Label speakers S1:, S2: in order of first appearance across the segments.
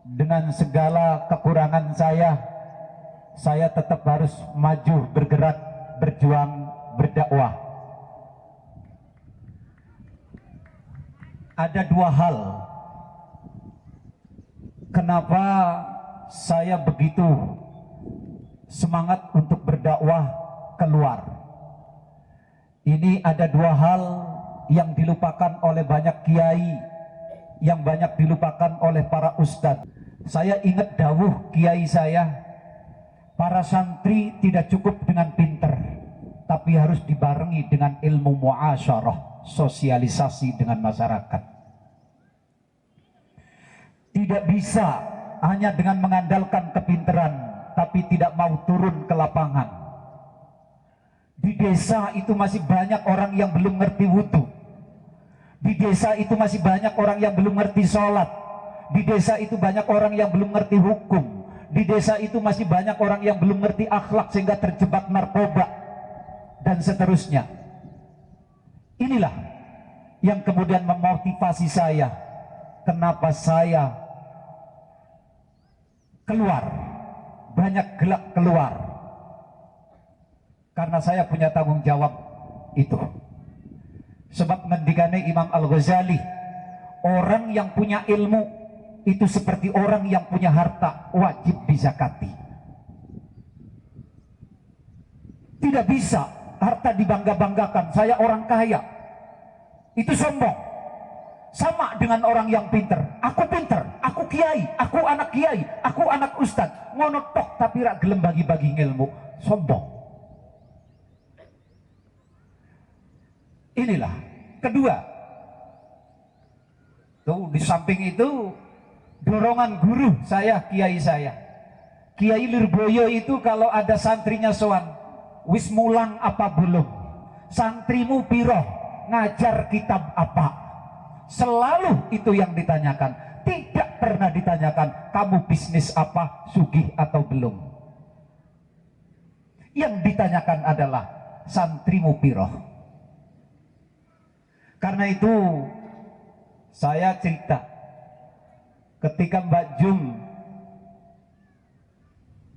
S1: dengan segala kekurangan saya tetap harus maju, bergerak, berjuang, berdakwah. Ada dua hal kenapa saya begitu semangat untuk berdakwah keluar. Ini ada dua hal yang dilupakan oleh banyak kiai, yang banyak dilupakan oleh para ustadz. Saya ingat dawuh kiai saya, para santri tidak cukup dengan pinter, tapi harus dibarengi dengan ilmu muasyarah, sosialisasi dengan masyarakat. Tidak bisa hanya dengan mengandalkan kepinteran, tapi tidak mau turun ke lapangan. Di desa itu masih banyak orang yang belum ngerti wudhu. Di desa itu masih banyak orang yang belum ngerti sholat. Di desa itu banyak orang yang belum ngerti hukum. Di desa itu masih banyak orang yang belum ngerti akhlak sehingga terjebak narkoba dan seterusnya. Inilah yang kemudian memotivasi saya. Kenapa saya keluar, banyak gelak keluar, karena saya punya tanggung jawab itu. Sebab ngendikane Imam Al-Ghazali, orang yang punya ilmu itu seperti orang yang punya harta, wajib dizakati. Tidak bisa harta dibangga-banggakan, saya orang kaya, itu sombong. Sama dengan orang yang pinter, aku kiai, aku anak ustad, ngono tok tapi rak gelem bagi-bagi ilmu, sombong. Inilah kedua. Tuh di samping itu dorongan guru saya, kiai saya, Kiai Lirboyo itu kalau ada santrinya sowan, wis mulang apa belum, santrimu piro, ngajar kitab apa, selalu itu yang ditanyakan. Tidak pernah ditanyakan kamu bisnis apa, sugih atau belum. Yang ditanyakan adalah santrimu piro. Karena itu saya cerita ketika Mbak Jum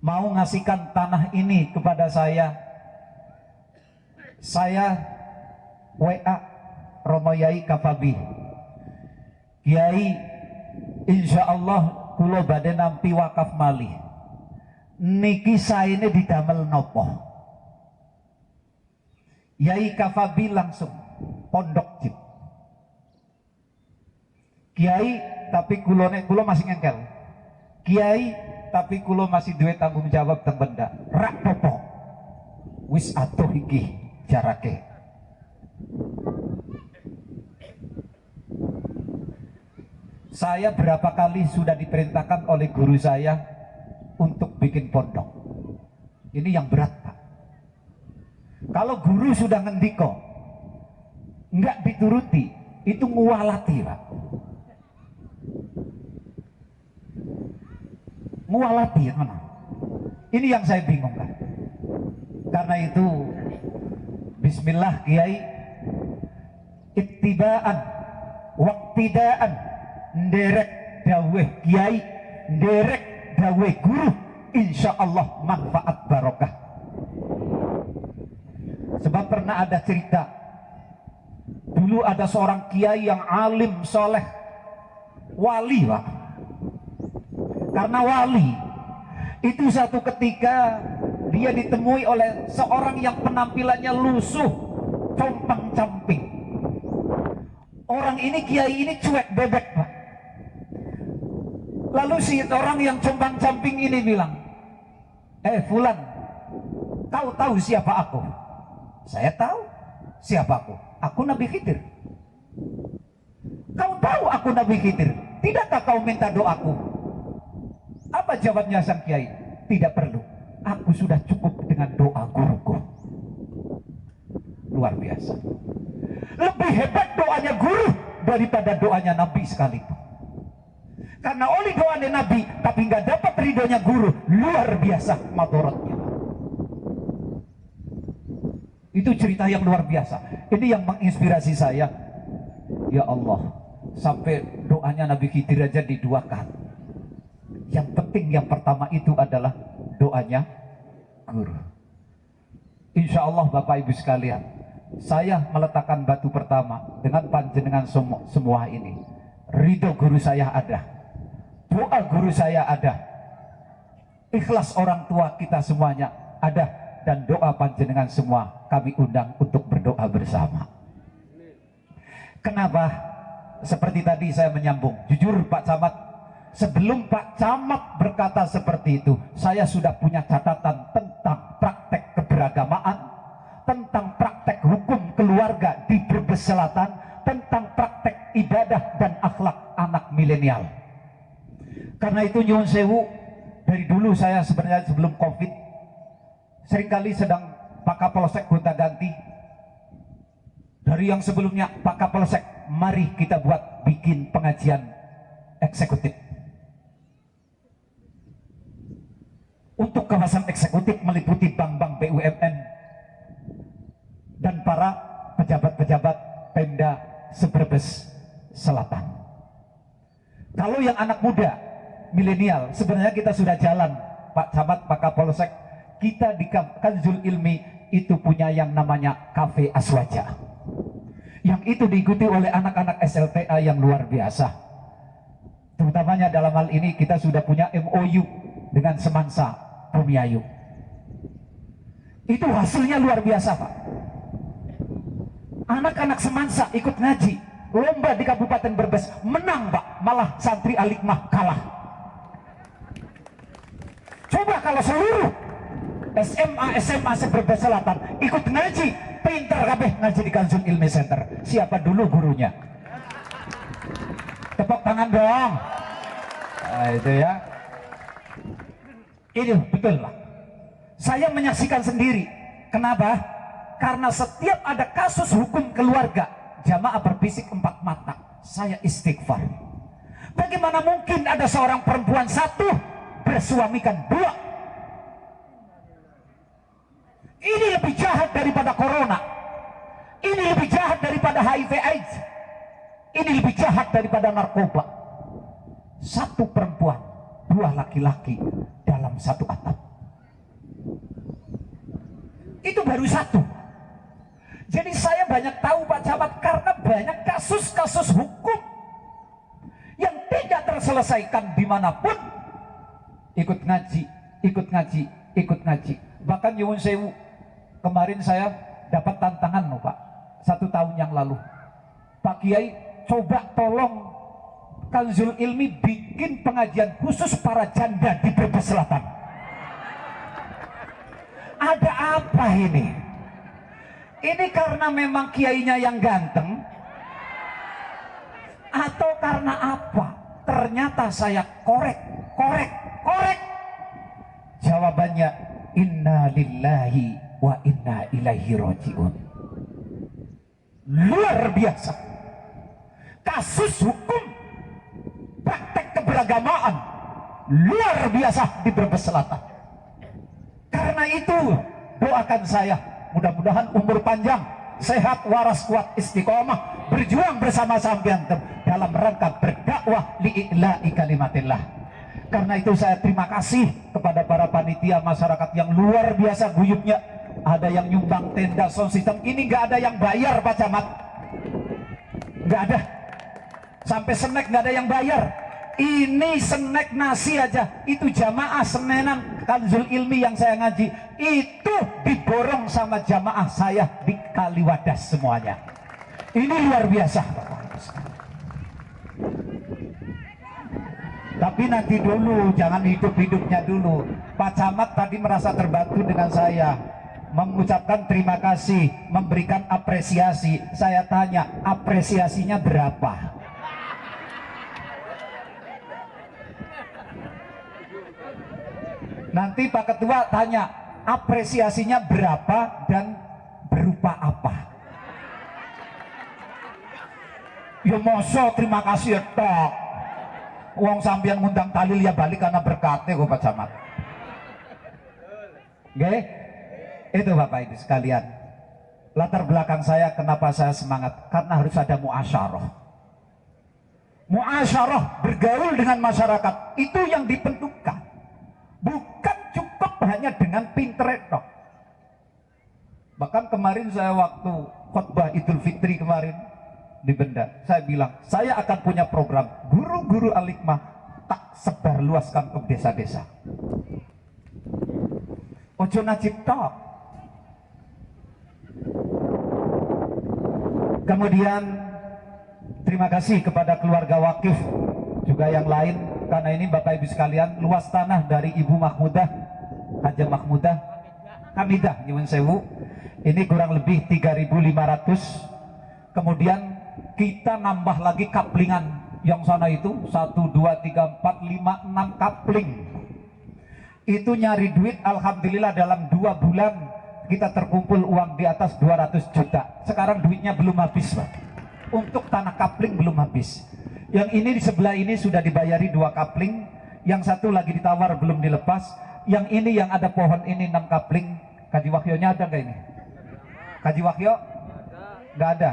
S1: mau ngasihkan tanah ini kepada saya WA Romo Yai Kafabi, Kiai, insya Allah kulo badhe nampi wakaf malih niki saene didamel nopo. Yai Kafabi langsung pondok jip, Kiai tapi kulo masih ngengkel, Kiai tapi kulo masih duwe tanggung jawab teng benda rak popo wis atuh iki jarake. Saya berapa kali sudah diperintahkan oleh guru saya untuk bikin pondok. Ini yang berat, Pak. Kalau guru sudah ngendiko nggak dituruti, itu ngualati, Pak. Ngualati mana? Ini yang saya bingung, Pak. Karena itu bismillah Kiai, ittibaan waktidaan, nderek daweh Kiai, nderek daweh guru, insya Allah manfaat barokah. Sebab pernah ada cerita, dulu ada seorang kiai yang alim soleh, wali, Pak. Karena wali itu satu ketika dia ditemui oleh seorang yang penampilannya lusuh, compang-camping. Orang ini, kiai ini cuek bebek, Pak. Lalu si orang yang compang-camping ini bilang, Fulan, kau tahu siapa aku? Saya tahu siapa aku. Aku Nabi Khidir. Kau tahu aku Nabi Khidir? Tidakkah kau minta doaku? Apa jawabnya sang kiai? Tidak perlu. Aku sudah cukup dengan doa guruku. Luar biasa. Lebih hebat doanya guru daripada doanya Nabi sekalipun. Karena oleh doanya Nabi tapi nggak dapat ridhonya guru, luar biasa madorotnya. Itu cerita yang luar biasa. Ini yang menginspirasi saya. Ya Allah, sampai doanya Nabi Khidir aja diduakan. penting yang pertama itu adalah doanya guru. Insya Allah Bapak Ibu sekalian, saya meletakkan batu pertama dengan panjenengan semua ini. Ridho guru saya ada, doa guru saya ada, ikhlas orang tua kita semuanya ada, dan doa panjenengan semua kami undang untuk berdoa bersama. Kenapa? Seperti tadi saya menyambung, jujur Pak Camat, sebelum Pak Camat berkata seperti itu, saya sudah punya catatan tentang praktek keberagamaan, tentang praktek hukum keluarga di Brebes Selatan, tentang praktek ibadah dan akhlak anak milenial. Karena itu nyuwun sewu, dari dulu saya sebenarnya sebelum COVID seringkali sedang Pak Kapolsek gonta-ganti. Dari yang sebelumnya, Pak Kapolsek, mari kita buat bikin pengajian eksekutif. Untuk kawasan eksekutif meliputi bank-bank BUMN dan para pejabat-pejabat Pemda Brebes Selatan. Kalau yang anak muda, milenial, sebenarnya kita sudah jalan, Pak Camat, Pak Kapolsek. Kita di Kanzul Ilmi itu punya yang namanya Cafe Aswaja, yang itu diikuti oleh anak-anak SLTA yang luar biasa. Terutamanya dalam hal ini kita sudah punya MOU dengan Semansa Bumiayu. Itu hasilnya luar biasa Pak. Anak-anak Semansa ikut ngaji, lomba di Kabupaten Brebes, menang Pak, malah santri Alikmah kalah. Coba kalau seluruh SMA Brebes Selatan ikut ngaji, pinter kabeh ngaji di Kanzul Ilmi Center. Siapa dulu gurunya? Tepuk tangan dong. Nah, itu ya. Ini betul lah. Saya menyaksikan sendiri. Kenapa? Karena setiap ada kasus hukum keluarga, jamaah berbisik empat mata, saya istighfar. Bagaimana mungkin ada seorang perempuan satu bersuamikan dua? Ini lebih jahat daripada corona. Ini lebih jahat daripada HIV AIDS. Ini lebih jahat daripada narkoba. Satu perempuan, dua laki-laki dalam satu atap. Itu baru satu. Jadi saya banyak tahu Pak Camat, karena banyak kasus-kasus hukum yang tidak terselesaikan dimanapun. Ikut ngaji, ikut ngaji, ikut ngaji. Bahkan nyuwun sewu, kemarin saya dapat tantangan loh Pak, 1 tahun yang lalu. Pak Kiai, coba tolong Kanzul Ilmi bikin pengajian khusus para janda di Brebes Selatan. Ada apa ini? Ini karena memang kiainya yang ganteng, atau karena apa? Ternyata saya korek. Jawabannya, inna lillahi wa inna ilaihi rajiun. Luar biasa. Kasus hukum praktek keberagamaan luar biasa di Brebes Selatan. Karena itu doakan saya, mudah-mudahan umur panjang, sehat, waras, kuat, istiqomah, berjuang bersama sampean dalam rangka berdakwah li'ila'i kalimatillah. Karena itu saya terima kasih kepada para panitia masyarakat yang luar biasa guyupnya. Ada yang nyumbang tenda sound system, ini nggak ada yang bayar Pak Camat, nggak ada. Sampai snack nggak ada yang bayar. Ini snack nasi aja, itu jamaah Senenan Kanzul Ilmi yang saya ngaji, itu diborong sama jamaah saya di Kaliwadas semuanya. Ini luar biasa. Tapi nanti dulu, jangan hidup-hidupnya dulu. Pak Camat tadi merasa terbantu dengan saya, mengucapkan terima kasih, memberikan apresiasi. Saya tanya, apresiasinya berapa? Nanti Pak Ketua tanya, apresiasinya berapa dan berupa apa? Ya masa terima kasih ya tok. Uang sampean ngundang talil ya balik karena berkatnya kok Pak Camat. Oke? Itu Bapak Ibu sekalian. Latar belakang saya kenapa saya semangat, karena harus ada muasyarah. Muasyarah, bergaul dengan masyarakat, itu yang ditentukan. Bukan cukup hanya dengan pinter toh. Bahkan kemarin saya waktu khutbah Idul Fitri kemarin di Benda, saya bilang saya akan punya program guru-guru Al-Hikmah tak sebar luaskan ke desa-desa. Ojo najib tok. Kemudian terima kasih kepada keluarga wakif juga yang lain, karena ini Bapak Ibu sekalian luas tanah dari Ibu Mahmudah, Haja Mahmudah Hamidah nyuwun sewu, ini kurang lebih 3.500. kemudian kita nambah lagi kaplingan yang sana itu 1, 2, 3, 4, 5, 6 kapling. Itu nyari duit alhamdulillah dalam 2 bulan kita terkumpul uang di atas 200 juta. Sekarang duitnya belum habis Pak, untuk tanah kapling belum habis. Yang ini di sebelah ini sudah dibayari 2 kapling, yang satu lagi ditawar belum dilepas. Yang ini yang ada pohon ini 6 kapling. Kaji Wahyonya ada nggak ini? Kaji Wahyo? Nggak ada.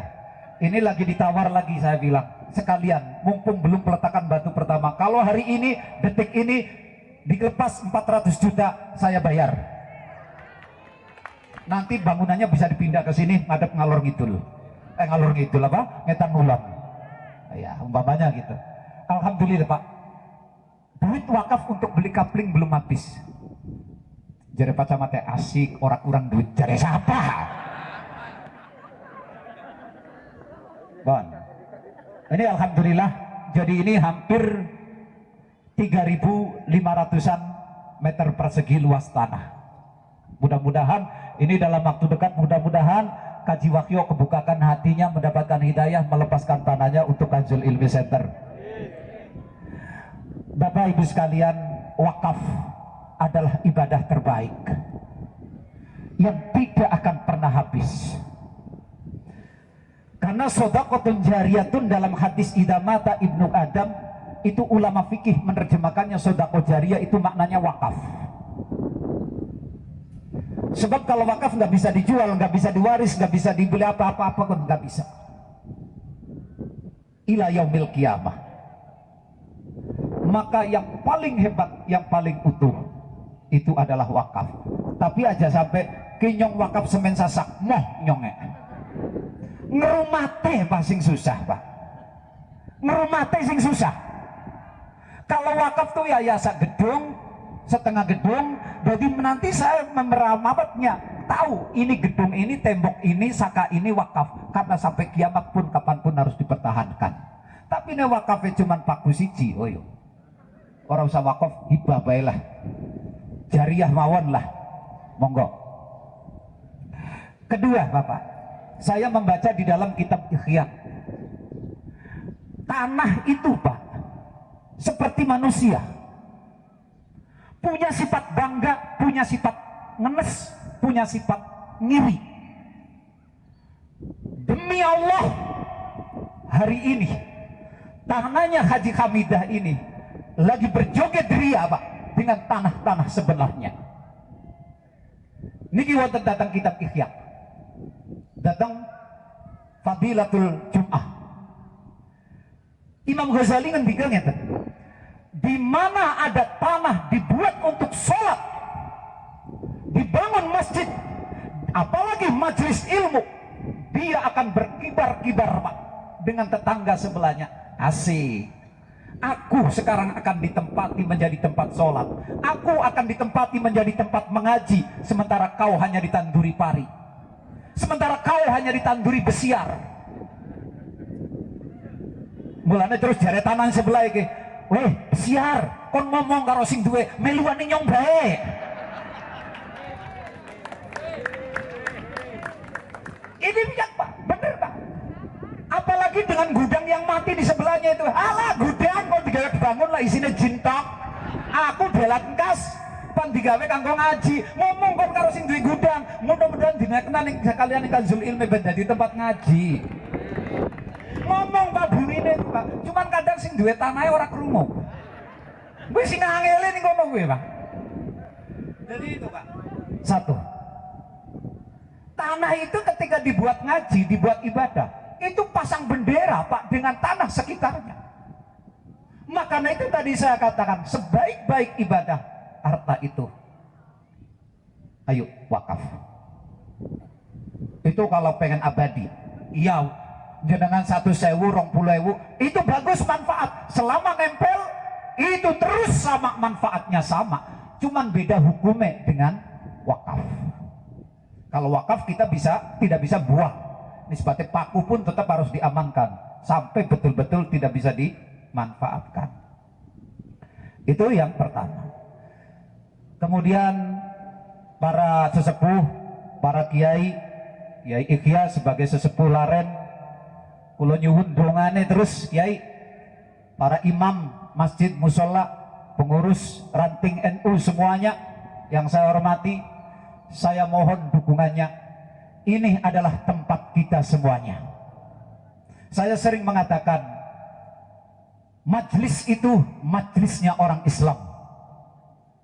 S1: Ini lagi ditawar lagi, saya bilang sekalian mumpung belum peletakan batu pertama. Kalau hari ini detik ini dilepas 400 juta saya bayar. Nanti bangunannya bisa dipindah ke sini ngadep ngalor ngidul. Ngalor ngidul apa? Ngetan Ngulon. Ya umpamanya gitu. Alhamdulillah Pak, duit wakaf untuk beli kapling belum habis. Jare Pak Camat asik, orang kurang duit. Jare siapa? Bon. Ini alhamdulillah, jadi ini hampir 3.500-an meter persegi luas tanah. Mudah-mudahan ini dalam waktu dekat, mudah-mudahan Kaji Wahyo kebukakan hatinya, mendapatkan hidayah, melepaskan tanahnya untuk Kanzul Ilmi Center. Bapak Ibu sekalian, wakaf adalah ibadah terbaik yang tidak akan pernah habis. Karena sodaqotun jariyatun dalam hadis idamata Ibnu Adam, itu ulama fikih menerjemahkannya sodaqo jariyah itu maknanya wakaf. Sebab kalau wakaf nggak bisa dijual, nggak bisa diwaris, nggak bisa dibeli apa-apa pun nggak bisa. Ila yaumil qiyamah. Maka yang paling hebat, yang paling utuh itu adalah wakaf. Tapi aja sampai kinyong wakaf semen sasak moh nyonge. Ngerumate Pak sing susah Pak. Ngerumate sing susah. Kalau wakaf tuh yayasan gedung, setengah gedung, jadi nanti saya memeramatnya tahu ini gedung ini, tembok ini, saka ini wakaf, karena sampai kiamat pun kapanpun harus dipertahankan. Tapi ini wakafnya cuma paku siji, oh yo. Orang usah wakaf hibah baiklah, jariah mawon lah, monggo. Kedua Bapak, saya membaca di dalam kitab Ihya, tanah itu Pak seperti manusia, punya sifat bangga, punya sifat ngenes, punya sifat ngiri. Demi Allah, hari ini tanahnya Haji Hamidah ini lagi berjoget ria Pak dengan tanah-tanah sebelahnya. Niki wonten datang kitab Ihya, datang Fadilatul Jum'ah. Imam Ghazali ngendikan ngeten, di mana ada tanah dibuat untuk sholat, dibangun masjid, apalagi majelis ilmu, dia akan berkibar-kibar Pak dengan tetangga sebelahnya. Asik. Aku sekarang akan ditempati menjadi tempat sholat, aku akan ditempati menjadi tempat mengaji, sementara kau hanya ditanduri pari, sementara kau hanya ditanduri besiar. Mulanya terus jare tanan sebelah iki, weh besiar, kon ngomong karo sing duwe meluane nyong bae. Ini bijak Pak, bener Pak. Apalagi dengan gudang yang mati di sebelahnya itu. Alah gudang kok digawe dibangun lah isinya jintok. Aku delat kas pan digawe kanggo ngaji. Ngomong kon karo sing duwe gudang, mudah-mudahan dinaikna ning sekalian Kanzul Ilmi ben dadi tempat ngaji. Ngomong Pak burine Pak. Cuman kadang sing duwe tanahe ora krungu. Kuwi sing angele ning kono kuwi Pak. Jadi itu Pak. Satu. Tanah itu ketika dibuat ngaji, dibuat ibadah, itu pasang bendera Pak dengan tanah sekitarnya. Makanya itu tadi saya katakan sebaik-baik ibadah harta itu? Ayo, wakaf. Itu kalau pengen abadi. Iya, jenengan 1.000, 20.000, itu bagus manfaat. Selama nempel, itu terus sama manfaatnya sama. Cuman beda hukumnya dengan wakaf. Kalau wakaf kita tidak bisa buang. Nisbatnya paku pun tetap harus diamankan sampai betul-betul tidak bisa dimanfaatkan. Itu yang pertama. Kemudian para sesepuh, para kiai, Kiai Ikhya sebagai sesepuh laren, kula nyuwun dongane terus kiai, para imam masjid musola, pengurus ranting NU semuanya yang saya hormati, saya mohon dukungannya. Ini adalah tempat kita semuanya. Saya sering mengatakan, majlis itu majlisnya orang Islam.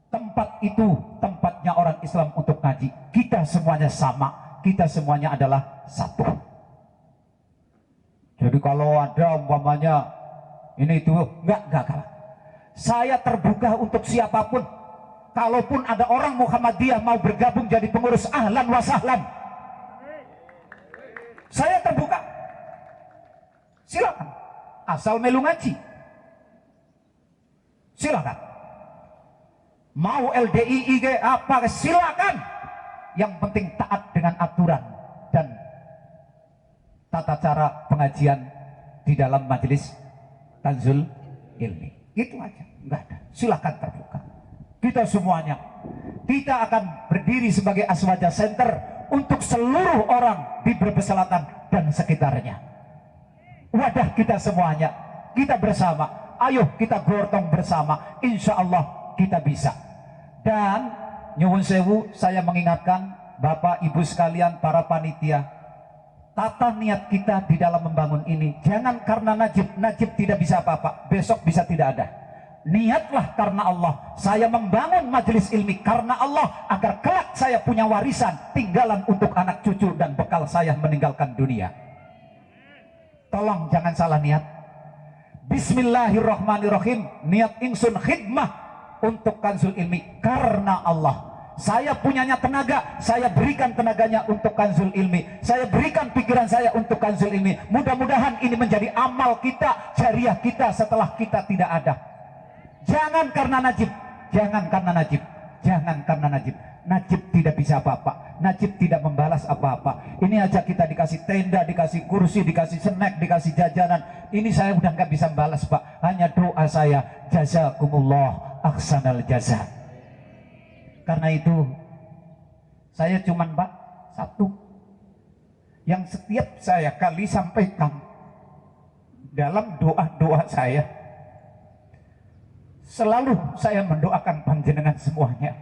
S1: Tempat itu tempatnya orang Islam untuk ngaji. Kita semuanya sama, kita semuanya adalah satu. Jadi kalau ada umpamanya ini itu, enggak. Saya terbuka untuk siapapun. Kalaupun ada orang Muhammadiyah mau bergabung jadi pengurus, ahlan wa sahlan. Saya terbuka, silakan, asal melu ngaji, silakan. Mau LDI IG apa, silakan. Yang penting taat dengan aturan dan tata cara pengajian di dalam majelis Kanzul Ilmi. Itu aja, enggak ada. Silakan terbuka. Kita semuanya, kita akan berdiri sebagai Aswaja Center untuk seluruh orang di Brebes Selatan dan sekitarnya. Wadah kita semuanya, kita bersama. Ayo kita gotong bersama, insya Allah kita bisa. Dan nyuwun sewu, saya mengingatkan Bapak Ibu sekalian, para panitia, tata niat kita di dalam membangun ini jangan karena Najib tidak bisa apa-apa, besok bisa tidak ada. Niatlah karena Allah. Saya membangun majelis ilmi karena Allah, agar kelak saya punya warisan tinggalan untuk anak cucu dan bekal saya meninggalkan dunia. Tolong jangan salah niat. Bismillahirrahmanirrahim. Niat ingsun khidmah untuk Kanzul Ilmi karena Allah. Saya punyanya tenaga, saya berikan tenaganya untuk Kanzul Ilmi. Saya berikan pikiran saya untuk Kanzul Ilmi. Mudah-mudahan ini menjadi amal kita, jariah kita setelah kita tidak ada. Jangan karena Najib, jangan karena Najib, jangan karena Najib. Najib tidak bisa apa-apa, Najib tidak membalas apa-apa. Ini aja kita dikasih tenda, dikasih kursi, dikasih snack, dikasih jajanan. Ini saya udah nggak bisa balas, Pak. Hanya doa saya, jazakumullah ahsanal jaza. Karena itu saya cuman Pak satu yang setiap saya kali sampaikan dalam doa-doa saya, selalu saya mendoakan panjenengan semuanya.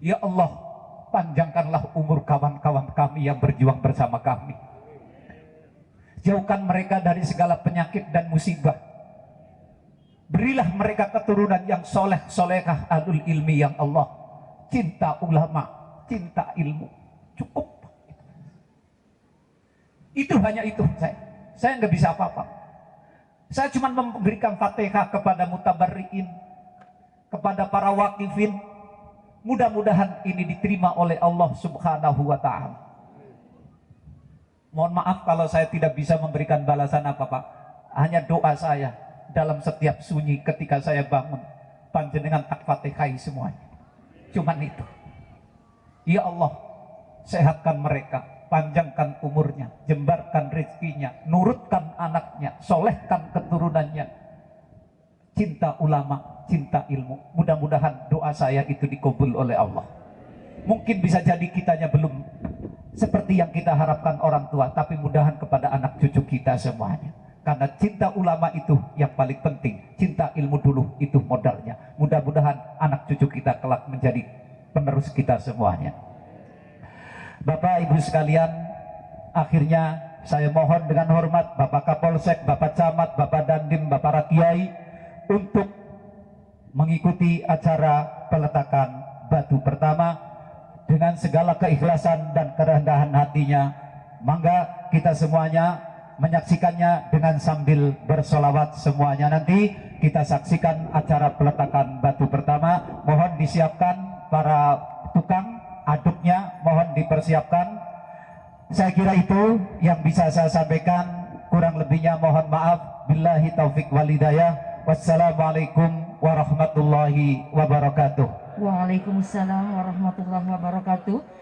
S1: Ya Allah, panjangkanlah umur kawan-kawan kami yang berjuang bersama kami. Jauhkan mereka dari segala penyakit dan musibah. Berilah mereka keturunan yang soleh, solehah, ahlul ilmi yang Allah. Cinta ulama, cinta ilmu. Cukup. Itu hanya itu saya nggak bisa apa-apa. Saya cuma memberikan Fatihah kepada mutabarriin, kepada para wakifin. Mudah-mudahan ini diterima oleh Allah Subhanahu wa ta'ala. Mohon maaf kalau saya tidak bisa memberikan balasan apa-apa. Hanya doa saya dalam setiap sunyi ketika saya bangun, panjenengan tak Fatihai semuanya. Cuman itu. Ya Allah, sehatkan mereka, panjangkan umurnya, jembarkan rezekinya, nurutkan anaknya, solehkan keturunannya. Cinta ulama, cinta ilmu. Mudah-mudahan doa saya itu dikabul oleh Allah. Mungkin bisa jadi kitanya belum seperti yang kita harapkan orang tua, tapi mudahan kepada anak cucu kita semuanya. Karena cinta ulama itu yang paling penting. Cinta ilmu dulu itu modalnya. Mudah-mudahan anak cucu kita kelak menjadi penerus kita semuanya. Bapak Ibu sekalian, akhirnya saya mohon dengan hormat Bapak Kapolsek, Bapak Camat, Bapak Dandim, Bapak Rakyai untuk mengikuti acara peletakan batu pertama dengan segala keikhlasan dan kerendahan hatinya. Mangga kita semuanya menyaksikannya dengan sambil bersolawat semuanya. Nanti kita saksikan acara peletakan batu pertama. disiapkan para tukang aduknya, mohon dipersiapkan. Saya kira itu yang bisa saya sampaikan, kurang lebihnya mohon maaf. Billahi taufik walhidayah. Wassalamualaikum warahmatullahi wabarakatuh.
S2: Waalaikumsalam warahmatullahi wabarakatuh.